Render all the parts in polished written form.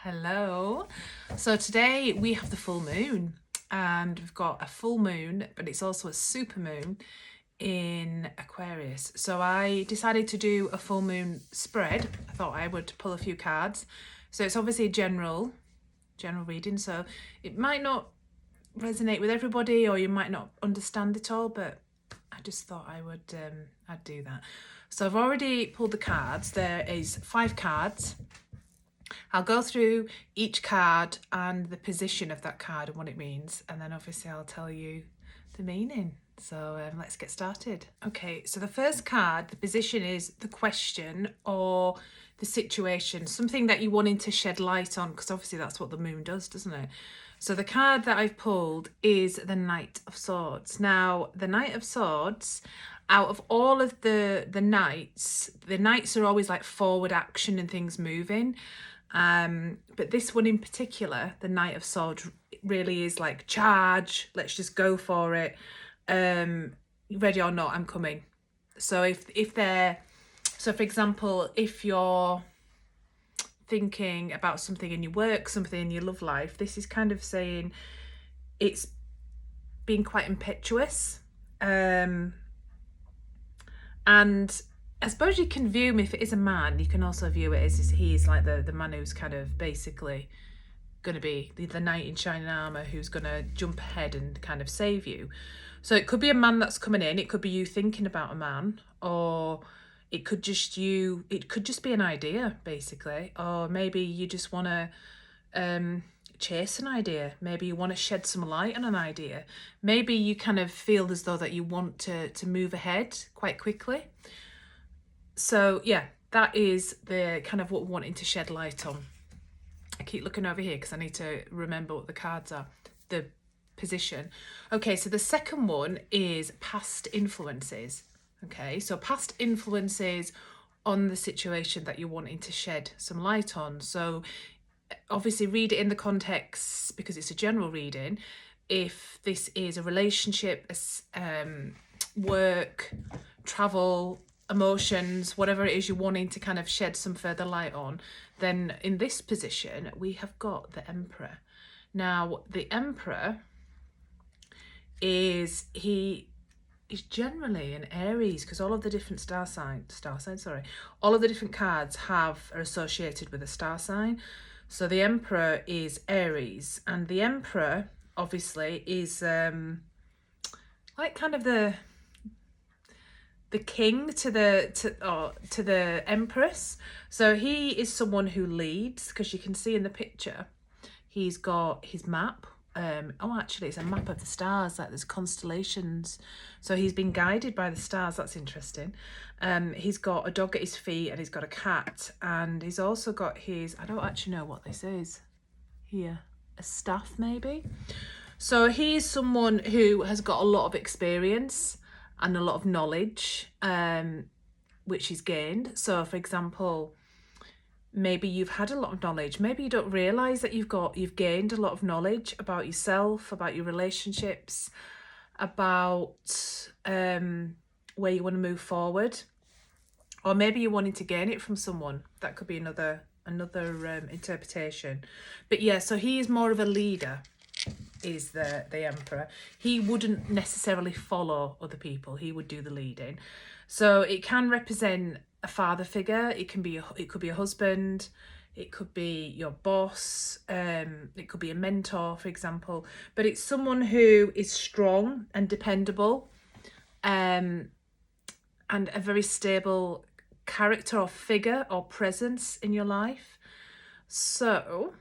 Hello. So today we have the full moon, and we've got a full moon, but it's also a super moon in Aquarius. So I decided to do a full moon spread. I thought I would pull a few cards. So it's obviously a general reading, so it might not resonate with everybody, or you might not understand it all, but I just thought I'd do that. So I've already pulled the cards. There is 5 cards. I'll go through each card and the position of that card and what it means, and then obviously I'll tell you the meaning. So let's get started. Okay, so the first card, the position is the question or the situation, something that you're wanting to shed light on, because obviously that's what the moon does, doesn't it? So the card that I've pulled is the Knight of Swords. Now, the Knight of Swords, out of all of the knights are always like forward action and things moving. But this one in particular, the Knight of Swords, really is like charge, let's just go for it. Ready or not, I'm coming. So so for example, if you're thinking about something in your work, something in your love life, this is kind of saying it's being quite impetuous. And I suppose you can view him, if it is a man, you can also view it as he's like the man who's kind of basically going to be the knight in shining armour who's going to jump ahead and kind of save you. So it could be a man that's coming in, it could be you thinking about a man, or it could just be an idea, basically. Or maybe you just want to chase an idea. Maybe you want to shed some light on an idea. Maybe you kind of feel as though that you want to move ahead quite quickly. So yeah, that is the kind of what we're wanting to shed light on. I keep looking over here because I need to remember what the cards are. The position. Okay, so the second one is past influences. Okay, so past influences on the situation that you're wanting to shed some light on. So obviously read it in the context because it's a general reading. If this is a relationship, work, travel, emotions, whatever it is you're wanting to kind of shed some further light on, then in this position we have got the Emperor. Now the Emperor is generally an Aries, because all of the different all of the different cards are associated with a star sign. So the Emperor is Aries, and the Emperor obviously is like kind of the king to the Empress. So he is someone who leads, because you can see in the picture he's got his map. Actually it's a map of the stars, like there's constellations, so he's been guided by the stars. That's interesting. He's got a dog at his feet, and he's got a cat, and he's also got his, I don't actually know what this is here, a staff maybe. So he's someone who has got a lot of experience and a lot of knowledge, which he's gained. So for example, maybe you've had a lot of knowledge, maybe you don't realize that you've gained a lot of knowledge about yourself, about your relationships, about where you want to move forward, or maybe you're wanting to gain it from someone. That could be another interpretation. But yeah, so he is more of a leader, is the Emperor. He wouldn't necessarily follow other people, he would do the leading. So it can represent a father figure, it could be a husband, it could be your boss, it could be a mentor, for example. But it's someone who is strong and dependable, and a very stable character or figure or presence in your life. So,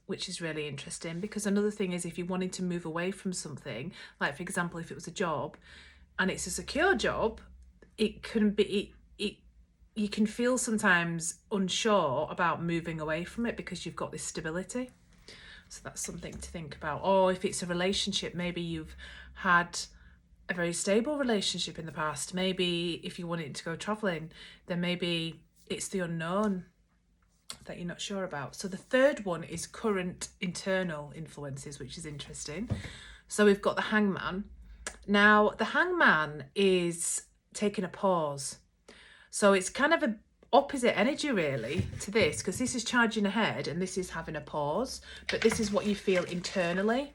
which is really interesting, because another thing is, if you wanted to move away from something, like for example, if it was a job and it's a secure job, it can be, you can feel sometimes unsure about moving away from it because you've got this stability. So that's something to think about. Or if it's a relationship, maybe you've had a very stable relationship in the past. Maybe if you wanted to go traveling, then maybe it's the unknown that you're not sure about. So the third one is current internal influences, which is interesting. So we've got the Hangman. Now the Hangman is taking a pause. So it's kind of opposite energy really to this, because this is charging ahead and this is having a pause, but this is what you feel internally.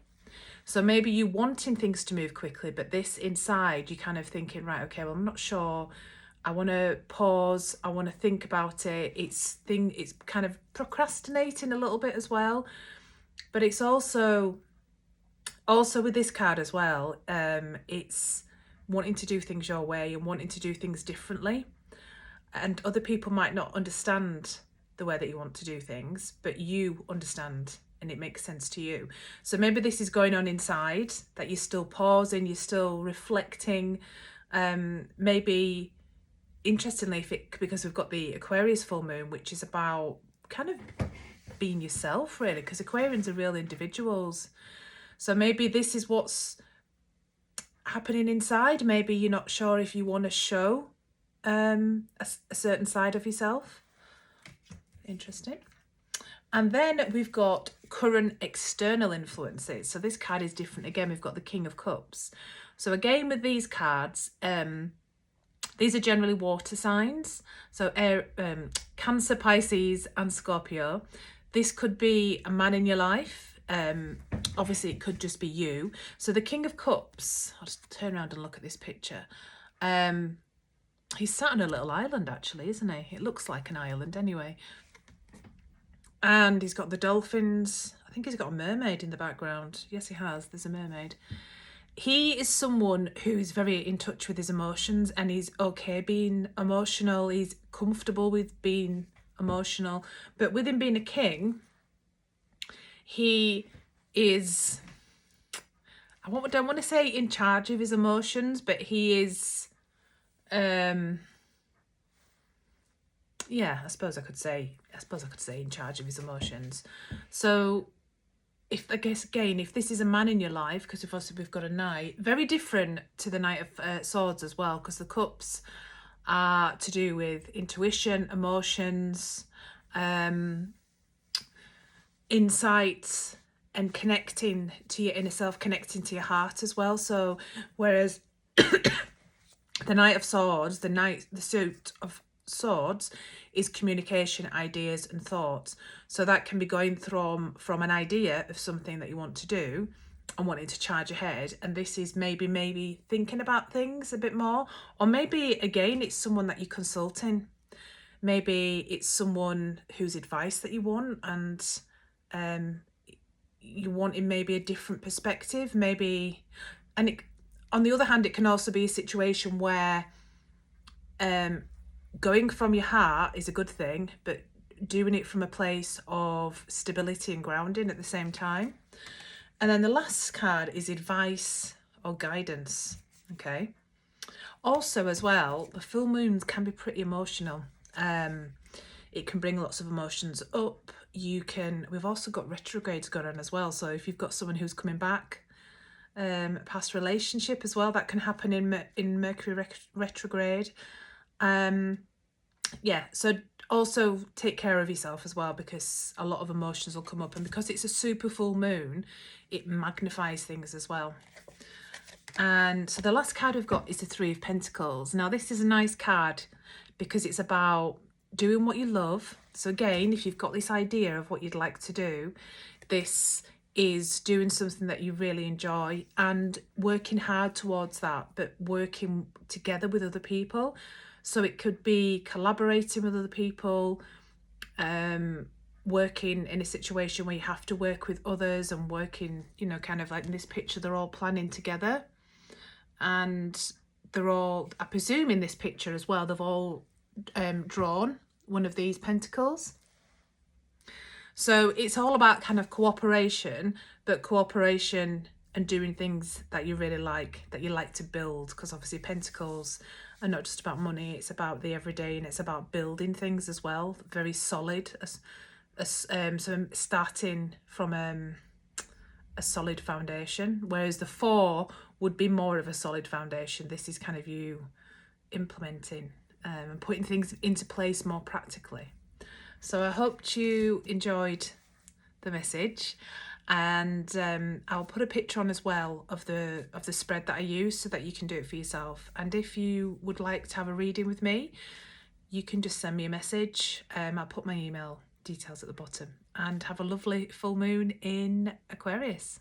So maybe you wanting things to move quickly, but this inside you kind of thinking, right, okay, well, I'm not sure. I want to pause. I want to think about it. It's kind of procrastinating a little bit as well, but it's also with this card as well. It's wanting to do things your way and wanting to do things differently, and other people might not understand the way that you want to do things, but you understand and it makes sense to you. So maybe this is going on inside, that you're still pausing, you're still reflecting. Maybe interestingly, because we've got the Aquarius full moon, which is about kind of being yourself really, because Aquarians are real individuals. So maybe this is what's happening inside. Maybe you're not sure if you want to show a certain side of yourself. Interesting. And then we've got current external influences. So this card is different. Again, we've got the King of Cups. So again, with these cards, these are generally water signs. So air, Cancer, Pisces and Scorpio. This could be a man in your life. Obviously, it could just be you. So the King of Cups, I'll just turn around and look at this picture. He's sat on a little island, actually, isn't he? It looks like an island anyway. And he's got the dolphins. I think he's got a mermaid in the background. Yes, he has. There's a mermaid. He is someone who's very in touch with his emotions, and he's okay being emotional. He's comfortable with being emotional. But with him being a king, he is, I don't want to say in charge of his emotions, but he is, yeah, I suppose I could say in charge of his emotions. So if this is a man in your life, because we've got a knight, very different to the Knight of Swords as well, because the cups are to do with intuition, emotions, insights, and connecting to your inner self, connecting to your heart as well. So whereas the Knight of Swords, the suit of Swords, is communication, ideas and thoughts. So that can be going from an idea of something that you want to do and wanting to charge ahead, and this is maybe thinking about things a bit more, or maybe again it's someone that you're consulting. Maybe it's someone whose advice that you want, and you want in maybe a different perspective, maybe. And on the other hand, it can also be a situation where going from your heart is a good thing, but doing it from a place of stability and grounding at the same time. And then the last card is advice or guidance. Okay. Also as well, the full moons can be pretty emotional. It can bring lots of emotions up. We've also got retrogrades going on as well. So if you've got someone who's coming back, past relationship as well, that can happen in Mercury retrograde. Yeah, so also take care of yourself as well, because a lot of emotions will come up, and because it's a super full moon, it magnifies things as well. And so the last card we've got is the Three of Pentacles. Now this is a nice card because it's about doing what you love. So again, if you've got this idea of what you'd like to do, this is doing something that you really enjoy and working hard towards that, but working together with other people. So it could be collaborating with other people, working in a situation where you have to work with others, and working, kind of like in this picture, they're all planning together, and they're all, I presume in this picture as well, they've all drawn one of these pentacles. So it's all about kind of cooperation, but cooperation and doing things that you really like, that you like to build, because obviously pentacles are not just about money, it's about the everyday, and it's about building things as well, very solid. So starting from a solid foundation, whereas the Four would be more of a solid foundation. This is kind of you implementing and putting things into place more practically. So I hope you enjoyed the message, and I'll put a picture on as well of the spread that I use, so that you can do it for yourself. And if you would like to have a reading with me, you can just send me a message. I'll put my email details at the bottom. And have a lovely full moon in Aquarius.